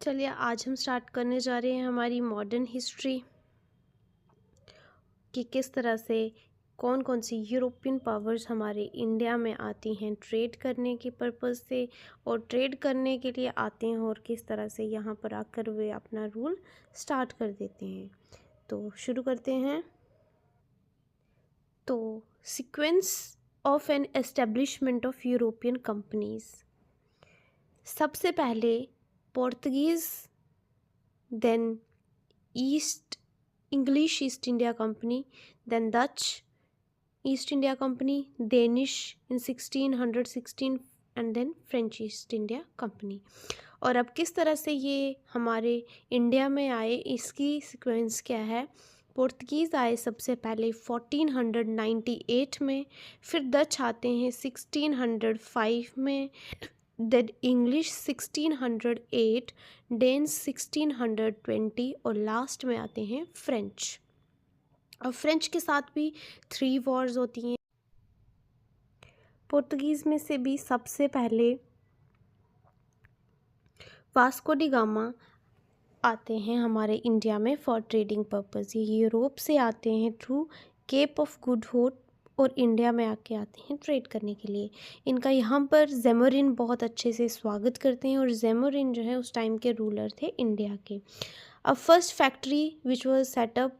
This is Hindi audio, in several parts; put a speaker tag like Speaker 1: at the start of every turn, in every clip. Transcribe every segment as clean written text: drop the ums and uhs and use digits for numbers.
Speaker 1: चलिए आज हम स्टार्ट करने जा रहे हैं हमारी मॉडर्न हिस्ट्री कि किस तरह से कौन कौन सी यूरोपियन पावर्स हमारे इंडिया में आती हैं ट्रेड करने के पर्पज़ से और ट्रेड करने के लिए आते हैं और किस तरह से यहाँ पर आकर वे अपना रूल स्टार्ट कर देते हैं। तो शुरू करते हैं। तो sequence of an establishment of European companies. सबसे पहले Portuguese, then English East India Company, then Dutch East India Company, Danish in 1616 and then French East India Company। और अब किस तरह से ये हमारे इंडिया में आए इसकी सीक्वेंस क्या है। पोर्तुगीज़ आए सबसे पहले 1498 में, फिर डच आते हैं 1605 में, देन इंग्लिश 1608, डेन्स 1620 और लास्ट में आते हैं फ्रेंच। और फ्रेंच के साथ भी 3 वॉर्स होती हैं। पोर्तुगीज़ में से भी सबसे पहले वास्को डी गामा आते हैं हमारे इंडिया में फॉर ट्रेडिंग पर्पज़। ये यूरोप से आते हैं through Cape of Good Hope और इंडिया में आते हैं ट्रेड करने के लिए। इनका यहाँ पर ज़ेमोरिन बहुत अच्छे से स्वागत करते हैं और ज़ेमोरिन जो है उस टाइम के रूलर थे इंडिया के। अब first factory which was set up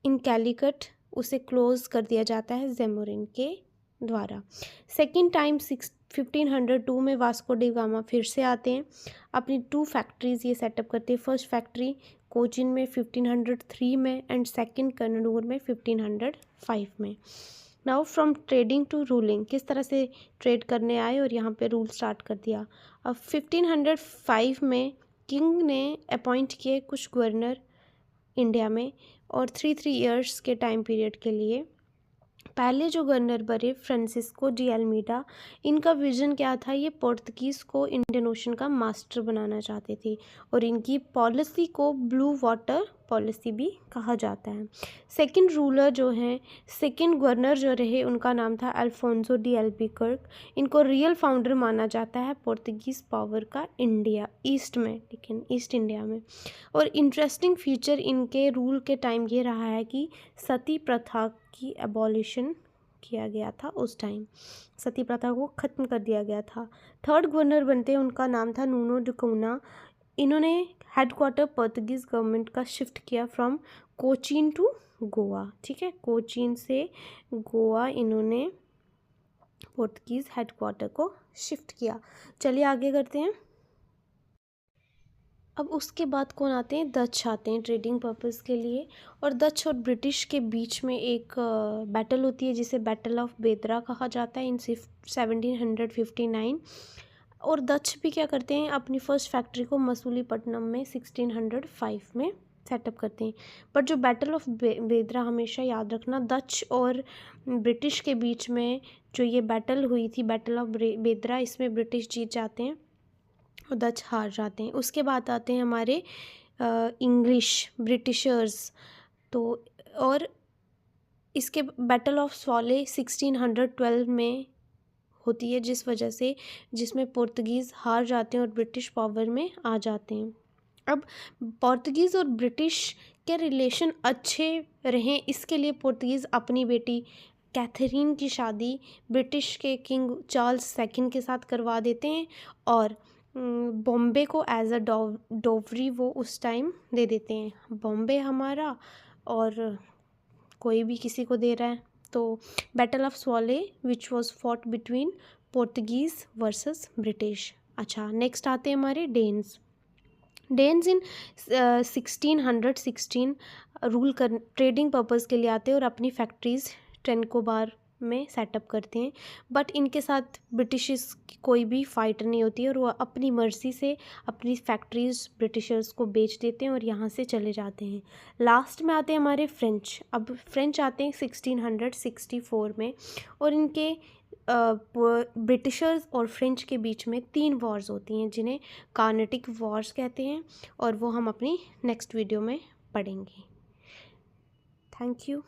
Speaker 1: in Calicut उसे क्लोज़ कर दिया जाता है ज़ेमोरिन के द्वारा। सेकेंड टाइम 1502 में वास्को डी गामा फिर से आते हैं, अपनी 2 फैक्ट्रीज़ ये सेटअप करते हैं। फर्स्ट फैक्ट्री कोचिन में 1503 में एंड सेकंड कन्नूर में 1505 में। Now from trading to ruling, किस तरह से ट्रेड करने आए और यहाँ पे रूल स्टार्ट कर दिया। अब 1505 में किंग ने अपॉइंट किए कुछ गवर्नर इंडिया में और 3 ईयर्स के टाइम पीरियड के लिए। पहले जो गवर्नर बने फ्रांसिस्को डी अल्मीडा, इनका विज़न क्या था, ये पोर्तुगीज़ को इंडियन ओशन का मास्टर बनाना चाहते थे और इनकी पॉलिसी को ब्लू वाटर पॉलिसी भी कहा जाता है। सेकंड रूलर जो हैं, सेकंड गवर्नर जो रहे उनका नाम था अल्फोंसो डी अल्बुकर्क। इनको रियल फाउंडर माना जाता है पोर्तुगीज़ पावर का इंडिया ईस्ट में, लेकिन ईस्ट इंडिया में। और इंटरेस्टिंग फीचर इनके रूल के टाइम ये रहा है कि सती प्रथा की एबॉलिशन किया गया था। उस टाइम सती प्रथा को ख़त्म कर दिया गया था। थर्ड गवर्नर बनते हैं, उनका नाम था नूनो डी कूना। इन्होंने हेडक्वार्टर पोर्तुगीज़ गवर्नमेंट का शिफ्ट किया फ्रॉम कोचीन टू गोवा। ठीक है, कोचीन से गोवा इन्होंने पोर्तुगीज़ हेडक्वार्टर को शिफ्ट किया। चलिए आगे करते हैं। अब उसके बाद कौन आते हैं, डच आते हैं ट्रेडिंग पर्पस के लिए। और डच और ब्रिटिश के बीच में एक बैटल होती है जिसे बैटल ऑफ बेदरा कहा जाता है इन 1759। और डच भी क्या करते हैं, अपनी फर्स्ट फैक्ट्री को मसूलीपट्टनम में 1605 में सेटअप करते हैं। बट जो बैटल ऑफ बेदरा, हमेशा याद रखना, डच और ब्रिटिश के बीच में जो ये बैटल हुई थी, बैटल ऑफ बेदरा, इसमें ब्रिटिश जीत जाते हैं और डच हार जाते हैं। उसके बाद आते हैं हमारे इंग्लिश ब्रिटिशर्स। तो और इसके बैटल ऑफ स्वाले 1612 में होती है, जिस वजह से जिसमें पोर्तुगीज़ हार जाते हैं और ब्रिटिश पावर में आ जाते हैं। अब पोर्तुगीज़ और ब्रिटिश के रिलेशन अच्छे रहें, इसके लिए पोर्तुगीज़ अपनी बेटी कैथरीन की शादी ब्रिटिश के किंग चार्ल्स सेकंड के साथ करवा देते हैं और बॉम्बे को एज अ डोवरी वो उस टाइम दे देते हैं। बॉम्बे हमारा और कोई भी किसी को दे रहा है। तो battle of Swally which was fought between Portuguese versus British. अच्छा, नेक्स्ट आते हैं हमारे डेन्स। डेन्स इन 1616 रूल कर ट्रेडिंग पर्पज़ के लिए आते हैं और अपनी फैक्ट्रीज़ ट्रेनकोबार में सेटअप करते हैं। बट इनके साथ ब्रिटिशर्स की कोई भी फाइट नहीं होती है और वो अपनी मर्ज़ी से अपनी फैक्ट्रीज़ ब्रिटिशर्स को बेच देते हैं और यहाँ से चले जाते हैं। लास्ट में आते हैं हमारे फ्रेंच। अब फ्रेंच आते हैं 1664 में और इनके ब्रिटिशर्स और फ्रेंच के बीच में 3 वॉर्स होती हैं जिन्हें कार्नेटिक वॉर्स कहते हैं और वो हम अपनी नेक्स्ट वीडियो में पढ़ेंगे। Thank you.